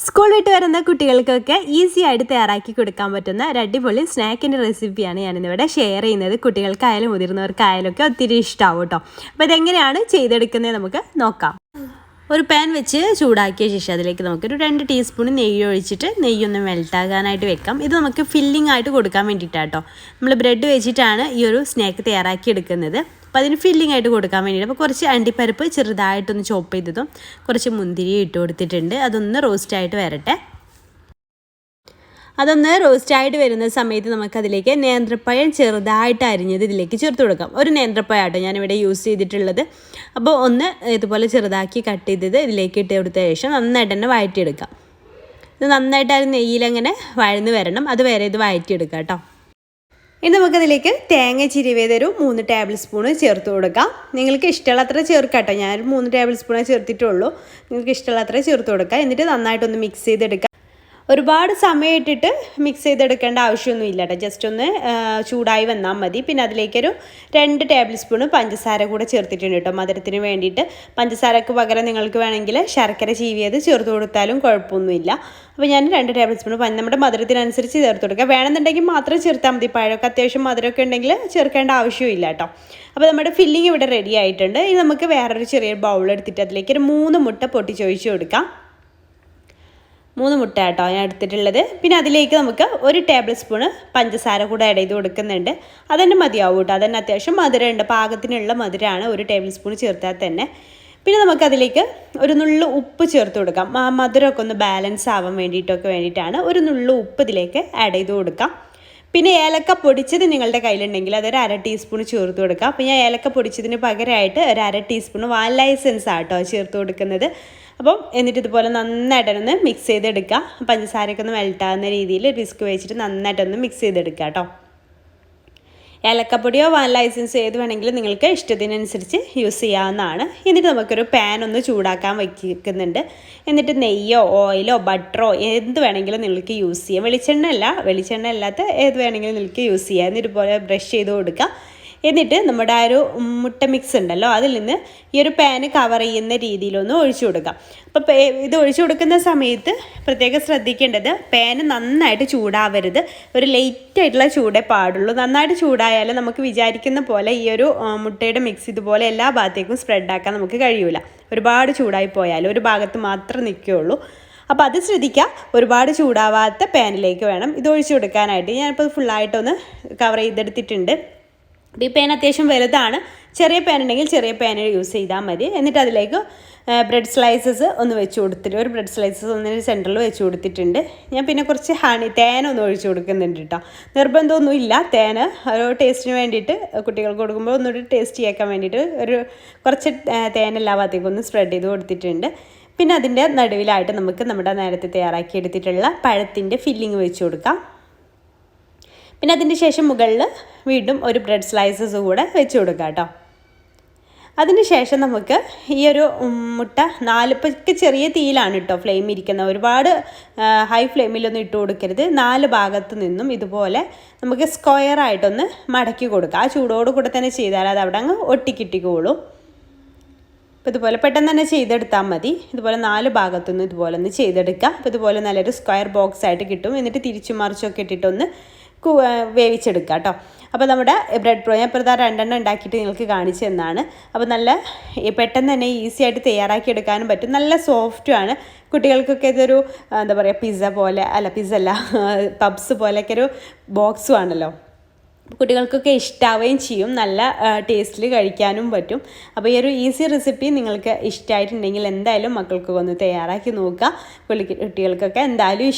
School വിട്ട് വരുന്ന കുട്ടികൾക്കൊക്കെ ഈസി ആയിട്ട് തയ്യാറാക്കി കൊടുക്കാൻ പറ്റുന്ന ഒരു അടിപൊളി സ്നാക്കിൻ്റെ റെസിപ്പിയാണ് ഞാനിന്നിവിടെ ഷെയർ ചെയ്യുന്നത്. കുട്ടികൾക്കായാലും മുതിർന്നവർക്കായാലും ഒക്കെ ഒത്തിരി ഇഷ്ടമാവും കേട്ടോ. അപ്പോൾ ഇതെങ്ങനെയാണ് ചെയ്തെടുക്കുന്നത് നമുക്ക് നോക്കാം. ഒരു പാൻ വെച്ച് ചൂടാക്കിയ ശേഷം അതിലേക്ക് നമുക്കൊരു 2 ടീസ്പൂൺ നെയ്യ് ഒഴിച്ചിട്ട് നെയ്യൊന്ന് മെൽട്ടാകാനായിട്ട് വെക്കാം. ഇത് നമുക്ക് ഫില്ലിംഗ് ആയിട്ട് കൊടുക്കാൻ വേണ്ടിയിട്ടാണ് കേട്ടോ. നമ്മൾ ബ്രെഡ് വെച്ചിട്ടാണ് ഈ ഒരു സ്നാക്ക് തയ്യാറാക്കി എടുക്കുന്നത്. അപ്പോൾ അതിന് ഫില്ലിംഗ് ആയിട്ട് കൊടുക്കാൻ വേണ്ടിയിട്ട് അപ്പോൾ കുറച്ച് അണ്ടിപ്പരിപ്പ് ചെറുതായിട്ടൊന്ന് ചോപ്പ് ചെയ്തതും കുറച്ച് മുന്തിരി ഇട്ട് കൊടുത്തിട്ടുണ്ട്. അതൊന്ന് റോസ്റ്റായിട്ട് വരട്ടെ. അതൊന്ന് റോസ്റ്റായിട്ട് വരുന്ന സമയത്ത് നമുക്കതിലേക്ക് നേന്ത്രപ്പഴം ചെറുതായിട്ട് അരിഞ്ഞത് ഇതിലേക്ക് ചേർത്ത് കൊടുക്കാം. ഒരു നേന്ത്രപ്പഴമാട്ടോ ഞാനിവിടെ യൂസ് ചെയ്തിട്ടുള്ളത്. അപ്പോൾ ഒന്ന് ഇതുപോലെ ചെറുതാക്കി കട്ട് ചെയ്തത് ഇതിലേക്ക് ഇട്ട് കൊടുത്ത ശേഷം നന്നായിട്ട് തന്നെ വഴറ്റിയെടുക്കാം. ഇത് നന്നായിട്ട് അത് നെയ്യിലങ്ങനെ വഴന്ന് വരണം, അത് വരെ ഇത് വഴറ്റിയെടുക്കാം കേട്ടോ. ഇനി നമുക്കതിലേക്ക് തേങ്ങ ചിരവിയതൊരു 3 ടേബിൾ സ്പൂൺ ചേർത്ത് കൊടുക്കാം. നിങ്ങൾക്ക് ഇഷ്ടമുള്ള അത്ര ചേർക്കാം കേട്ടോ. ഞാനൊരു 3 ടേബിൾ സ്പൂണേ ചേർത്തിട്ടുള്ളൂ. നിങ്ങൾക്ക് ഇഷ്ടമുള്ള അത്ര ചേർത്ത് കൊടുക്കാം. എന്നിട്ട് നന്നായിട്ടൊന്ന് മിക്സ് ചെയ്തെടുക്കാം. ഒരുപാട് സമയം ഇട്ടിട്ട് മിക്സ് ചെയ്തെടുക്കേണ്ട ആവശ്യമൊന്നും ഇല്ല കേട്ടോ. ജസ്റ്റ് ഒന്ന് ചൂടായി വന്നാൽ മതി. പിന്നെ അതിലേക്കൊരു 2 ടേബിൾ സ്പൂൺ പഞ്ചസാര കൂടെ ചേർത്തിട്ടുണ്ട് കേട്ടോ, മധുരത്തിന് വേണ്ടിയിട്ട്. പഞ്ചസാരക്ക് പകരം നിങ്ങൾക്ക് വേണമെങ്കിൽ ശർക്കര ചീവിയത് ചേർത്ത് കൊടുത്താലും കുഴപ്പമൊന്നുമില്ല. അപ്പോൾ ഞാൻ 2 ടേബിൾ സ്പൂൺ നമ്മുടെ മധുരത്തിനനുസരിച്ച് ചേർത്ത് കൊടുക്കുക. വേണമെന്നുണ്ടെങ്കിൽ മാത്രം ചേർത്താൽ മതി. പഴമൊക്കെ അത്യാവശ്യം മധുരമൊക്കെ ഉണ്ടെങ്കിൽ ചേർക്കേണ്ട ആവശ്യമില്ല കേട്ടോ. അപ്പോൾ നമ്മുടെ ഫില്ലിങ് ഇവിടെ റെഡി ആയിട്ടുണ്ട്. ഇനി നമുക്ക് വേറൊരു ചെറിയ ബൗൾ എടുത്തിട്ട് അതിലേക്ക് ഒരു 3 മുട്ട പൊട്ടിച്ചൊഴിച്ച് കൊടുക്കാം. 3 മുട്ട കേട്ടോ ഞാൻ എടുത്തിട്ടുള്ളത്. പിന്നെ അതിലേക്ക് നമുക്ക് 1 ടേബിൾ സ്പൂണ് പഞ്ചസാര കൂടെ ആഡ് ചെയ്ത് കൊടുക്കുന്നുണ്ട്. അതന്നെ മതിയാവും കേട്ടോ. അതന്നെ അത്യാവശ്യം മധുരമുണ്ട്, പാകത്തിനുള്ള മധുരമാണ് 1 ടേബിൾ സ്പൂൺ ചേർത്താൽ തന്നെ. പിന്നെ നമുക്കതിലേക്ക് ഒരു നുള്ളു ഉപ്പ് ചേർത്ത് കൊടുക്കാം. മധുരമൊക്കെ ഒന്ന് ബാലൻസ് ആവാൻ വേണ്ടിയിട്ടാണ് ഒരു നുള്ളു ഉപ്പ് ഇതിലേക്ക് ആഡ് ചെയ്ത് കൊടുക്കാം. പിന്നെ ഏലക്ക പൊടിച്ചത് നിങ്ങളുടെ കയ്യിലുണ്ടെങ്കിൽ അതൊരു 1/2 ടീസ്പൂൺ ചേർത്ത് കൊടുക്കാം. അപ്പോൾ ഞാൻ ഏലക്ക പൊടിച്ചതിന് പകരമായിട്ട് ഒരു 1/2 ടീസ്പൂൺ വാനില എസൻസ് ആട്ടോ ചേർത്ത് കൊടുക്കുന്നത്. അപ്പം എന്നിട്ട് ഇതുപോലെ നന്നായിട്ടൊന്ന് മിക്സ് ചെയ്തെടുക്കുക. പഞ്ചസാരയൊക്കെ ഒന്ന് മെൽട്ടാകുന്ന രീതിയിൽ വിസ്ക് വെച്ചിട്ട് നന്നായിട്ടൊന്ന് മിക്സ് ചെയ്തെടുക്കുക കേട്ടോ. ഏലക്കപ്പൊടിയോ വാനില എസൻസ് ഏത് വേണമെങ്കിലും നിങ്ങൾക്ക് ഇഷ്ടത്തിനനുസരിച്ച് യൂസ് ചെയ്യാവുന്നതാണ്. എന്നിട്ട് നമുക്കൊരു പാൻ ഒന്ന് ചൂടാക്കാൻ വയ്ക്കുന്നുണ്ട്. എന്നിട്ട് നെയ്യോ ഓയിലോ ബട്ടറോ എന്ത് വേണമെങ്കിലും നിങ്ങൾക്ക് യൂസ് ചെയ്യാം. വെളിച്ചെണ്ണ അല്ലാത്ത ഏത് വേണമെങ്കിലും നിങ്ങൾക്ക് യൂസ് ചെയ്യാം. എന്നിട്ട് ഇതുപോലെ ബ്രഷ് ചെയ്ത് കൊടുക്കുക. എന്നിട്ട് നമ്മുടെ ആ ഒരു മുട്ട മിക്സ് ഉണ്ടല്ലോ അതിൽ നിന്ന് ഈ ഒരു പാന് കവർ ചെയ്യുന്ന രീതിയിലൊന്ന് ഒഴിച്ചു കൊടുക്കാം. അപ്പോൾ ഇത് ഒഴിച്ചു കൊടുക്കുന്ന സമയത്ത് പ്രത്യേകം ശ്രദ്ധിക്കേണ്ടത് പാന് നന്നായിട്ട് ചൂടാവരുത്. ഒരു ലൈറ്റായിട്ടുള്ള ചൂടേ പാടുള്ളൂ. നന്നായിട്ട് ചൂടായാലും നമുക്ക് വിചാരിക്കുന്ന പോലെ ഈ ഒരു മുട്ടയുടെ മിക്സ് ഇതുപോലെ എല്ലാ ഭാഗത്തേക്കും സ്പ്രെഡാക്കാൻ നമുക്ക് കഴിയില്ല. ഒരുപാട് ചൂടായി പോയാലും ഒരു ഭാഗത്ത് മാത്രം നിൽക്കുകയുള്ളൂ. അപ്പോൾ അത് ശ്രദ്ധിക്കുക. ഒരുപാട് ചൂടാവാത്ത പാനിലേക്ക് വേണം ഇത് ഒഴിച്ചു കൊടുക്കാനായിട്ട്. ഞാനിപ്പോൾ ഫുള്ളായിട്ടൊന്ന് കവർ ചെയ്തെടുത്തിട്ടുണ്ട്. ഈ പാൻ അത്യാവശ്യം വലുതാണ്. ചെറിയ പാൻ ഉണ്ടെങ്കിൽ ചെറിയ പാൻ യൂസ് ചെയ്താൽ മതി. എന്നിട്ട് അതിലേക്ക് ബ്രെഡ് സ്ലൈസസ് ഒന്ന് വെച്ച് കൊടുത്തിട്ട് ഒരു ബ്രെഡ് സ്ലൈസസ് ഒന്നിന് സെൻറ്ററിൽ വെച്ച് കൊടുത്തിട്ടുണ്ട്. ഞാൻ പിന്നെ കുറച്ച് തേനൊന്ന് ഒഴിച്ച് കൊടുക്കുന്നുണ്ട് കേട്ടോ. നിർബന്ധമൊന്നും ഇല്ല. തേന് ഒരു ടേസ്റ്റിന് വേണ്ടിയിട്ട് കുട്ടികൾക്ക് കൊടുക്കുമ്പോൾ ഒന്നുകൂടി ടേസ്റ്റ് ചെയ്യാൻ വേണ്ടിയിട്ട് കുറച്ച് തേൻ എല്ലാ ഭാഗത്തേക്കും ഒന്ന് സ്പ്രെഡ് ചെയ്ത് കൊടുത്തിട്ടുണ്ട്. പിന്നെ അതിൻ്റെ നടുവിലായിട്ട് നമുക്ക് നമ്മുടെ നേരത്തെ തയ്യാറാക്കി എടുത്തിട്ടുള്ള പഴത്തിൻ്റെ ഫില്ലിങ് വെച്ച് കൊടുക്കാം. പിന്നെ അതിന് ശേഷം മുകളിൽ വീണ്ടും ഒരു ബ്രെഡ് സ്ലൈസസ് കൂടെ വെച്ച് കൊടുക്കാം കേട്ടോ. അതിന് ശേഷം നമുക്ക് ഈ ഒരു മുട്ട 4 ചെറിയ തീയിലാണ് കേട്ടോ ഫ്ലെയിം ഇരിക്കുന്നത്. ഒരുപാട് ഹൈ ഫ്ലെയിമിലൊന്നും ഇട്ട് കൊടുക്കരുത്. 4 ഭാഗത്ത് നിന്നും ഇതുപോലെ നമുക്ക് സ്ക്വയറായിട്ടൊന്ന് മടക്കി കൊടുക്കുക. ആ ചൂടോട് കൂടെ തന്നെ ചെയ്താൽ അത് അവിടെ അങ്ങ് ഒട്ടിക്കിട്ടിക്കോളും. അപ്പോൾ ഇതുപോലെ പെട്ടെന്ന് തന്നെ ചെയ്തെടുത്താൽ മതി. ഇതുപോലെ 4 ഭാഗത്തുനിന്ന് ഇതുപോലെ ഒന്ന് ചെയ്തെടുക്കുക. അപ്പോൾ ഇതുപോലെ നല്ലൊരു സ്ക്വയർ ബോക്സ് ആയിട്ട് കിട്ടും. എന്നിട്ട് തിരിച്ചു മറിച്ചൊക്കെ ഇട്ടിട്ടൊന്ന് വേവിച്ചെടുക്കുക കേട്ടോ. അപ്പോൾ നമ്മുടെ ബ്രെഡ് ഞാൻ ഇപ്പോൾ 2 ഉണ്ടാക്കിയിട്ട് നിങ്ങൾക്ക് കാണിച്ചു തന്നാണ്. അപ്പോൾ നല്ല പെട്ടെന്ന് തന്നെ ഈസി ആയിട്ട് തയ്യാറാക്കി എടുക്കാനും പറ്റും. നല്ല സോഫ്റ്റുമാണ്. കുട്ടികൾക്കൊക്കെ ഇതൊരു എന്താ പറയുക പിസ്സ അല്ല പബ്സ് പോലെയൊക്കെ ഒരു ബോക്സും ആണല്ലോ. കുട്ടികൾക്കൊക്കെ ഇഷ്ടാവുകയും ചെയ്യും. നല്ല ടേസ്റ്റിൽ കഴിക്കാനും പറ്റും. അപ്പോൾ ഈ ഒരു ഈസി റെസിപ്പി നിങ്ങൾക്ക് ഇഷ്ടമായിട്ടുണ്ടെങ്കിൽ എന്തായാലും മക്കൾക്ക് ഒന്ന് തയ്യാറാക്കി നോക്കുക. കുട്ടികൾക്കൊക്കെ എന്തായാലും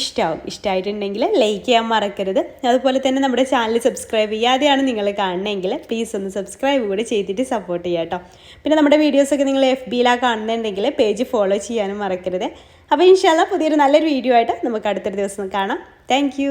ഇഷ്ടമായിട്ടുണ്ടെങ്കിൽ ലൈക്ക് ചെയ്യാൻ മറക്കരുത്. അതുപോലെ തന്നെ നമ്മുടെ ചാനൽ സബ്സ്ക്രൈബ് ചെയ്യാതെയാണ് നിങ്ങൾ കാണണമെങ്കിൽ പ്ലീസ് ഒന്ന് സബ്സ്ക്രൈബ് കൂടി ചെയ്തിട്ട് സപ്പോർട്ട് ചെയ്യാം കേട്ടോ. പിന്നെ നമ്മുടെ വീഡിയോസൊക്കെ നിങ്ങൾ FBയിലാണ് കാണുന്നുണ്ടെങ്കിൽ പേജ് ഫോളോ ചെയ്യാനും മറക്കരുത്. അപ്പോൾ ഇൻഷാല്ലാ പുതിയൊരു നല്ലൊരു വീഡിയോ ആയിട്ട് നമുക്ക് അടുത്തൊരു ദിവസം കാണാം. താങ്ക്